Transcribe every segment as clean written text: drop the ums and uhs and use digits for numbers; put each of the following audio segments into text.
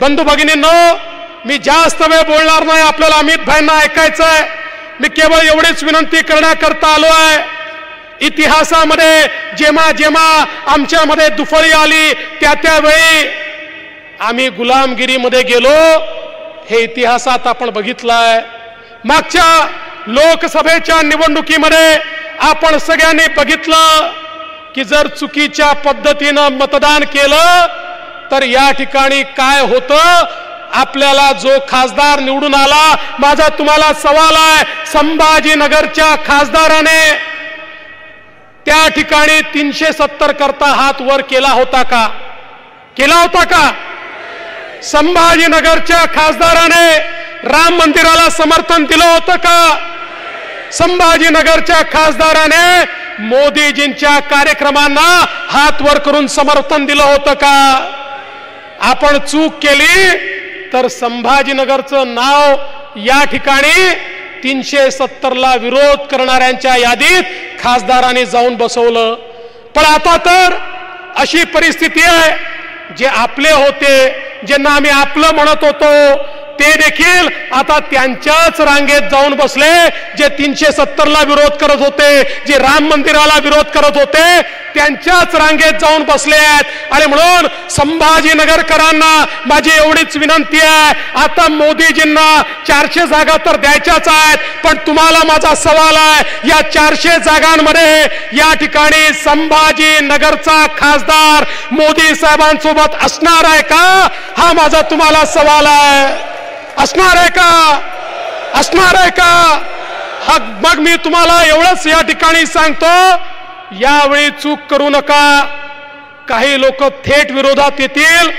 बंधू भगिनींनो, मी जास्त वेळ बोलणार नाही, आपल्याला अमित भाईंना ऐकायचं आहे. मी केवळ एवढीच विनंती करण्याकरता आलो आहे. इतिहासामध्ये जेव्हा जेव्हा आमच्यामध्ये दुफळी आली त्यावेळी आम्ही गुलामगिरीमध्ये गेलो, हे इतिहासात आपण बघितलंय. मागच्या लोकसभेच्या निवडणुकीमध्ये आपण सगळ्यांनी बघितलं की जर चुकीच्या पद्धतीनं मतदान केलं तर या ठिकाणी काय होतं. आपल्याला जो खासदार निवडून आला, माझा तुम्हाला सवाल आहे, संभाजीनगरच्या खासदाराने त्या ठिकाणी 370 करता हात वर केला होता का? केला होता का? संभाजीनगरच्या खासदाराने राम मंदिराला समर्थन दिलं होतं का? संभाजीनगरच्या खासदाराने मोदीजींच्या कार्यक्रमांना हात वर करून समर्थन दिलं होतं का? आपण चूक केली तर संभाजीनगरचं नाव या ठिकाणी 370 ला विरोध करणाऱ्यांच्या यादीत खासदारांनी जाऊन बसवलं. पण आता तर अशी परिस्थिती आहे, जे आपले होते, ज्यांना आम्ही आपलं म्हणत होतो, ते देखील आता त्यांच्याच रांगेत जाऊन बसले. जे 370 ला विरोध करत होते, जे राम मंदिराला विरोध करत होते, त्यांच्याच रांगेत जाऊन बसले आहेत. आणि म्हणून संभाजीनगरकरांना माझी एवढीच विनंती आहे, आता मोदीजींना 400 जागा तर द्यायच्याच आहेत, पण तुम्हाला माझा सवाल आहे, या 400 जागांमध्ये या ठिकाणी संभाजीनगरचा खासदार मोदी साहेबांसोबत असणार आहे का? हा माझा तुम्हाला सवाल आहे. असणार आहे का? असणार आहे का? हा, मग मी तुम्हाला एवढंच या ठिकाणी सांगतो, यावेळी चूक करू नका. काही लोक थेट विरोधात येतील,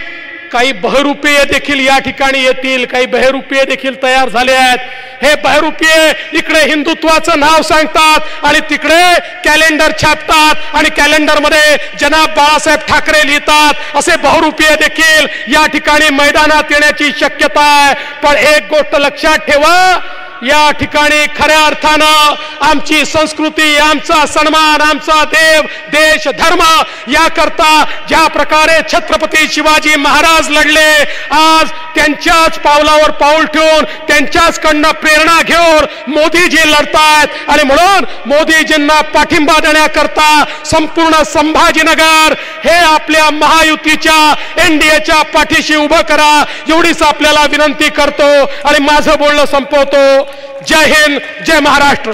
काही बहरूपीय देखील या ठिकाणी येतील, काही बहरूपीय देखील तयार झाले आहेत. हे बहरूपीय इकडे हिंदुत्वाचं नाव सांगतात आणि तिकडे कॅलेंडर छापतात आणि कॅलेंडरमध्ये जनाब बाळासाहेब ठाकरे लिहितात. असे बहरूपीय देखील या ठिकाणी मैदानात येण्याची शक्यता आहे. पण एक गोष्ट लक्षात ठेवा, या ठिकाणी खऱ्या अर्थानं आमची संस्कृती, आमचा सन्मान, आमचा देव, देश, धर्म याकरता ज्या प्रकारे छत्रपती शिवाजी महाराज लढले, आज त्यांच्याच पावलावर पाऊल ठेवून त्यांच्याचकडनं प्रेरणा घेऊन मोदीजी लढतायत. आणि म्हणून मोदीजींना पाठिंबा देण्याकरता संपूर्ण संभाजीनगर हे आपल्या महायुतीच्या एनडीएच्या पाठीशी उभं करा, एवढीच आपल्याला विनंती करतो आणि माझं बोलणं संपवतो. जय हिंद, जय महाराष्ट्र.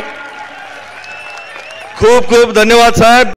खूप खूप धन्यवाद साहेब.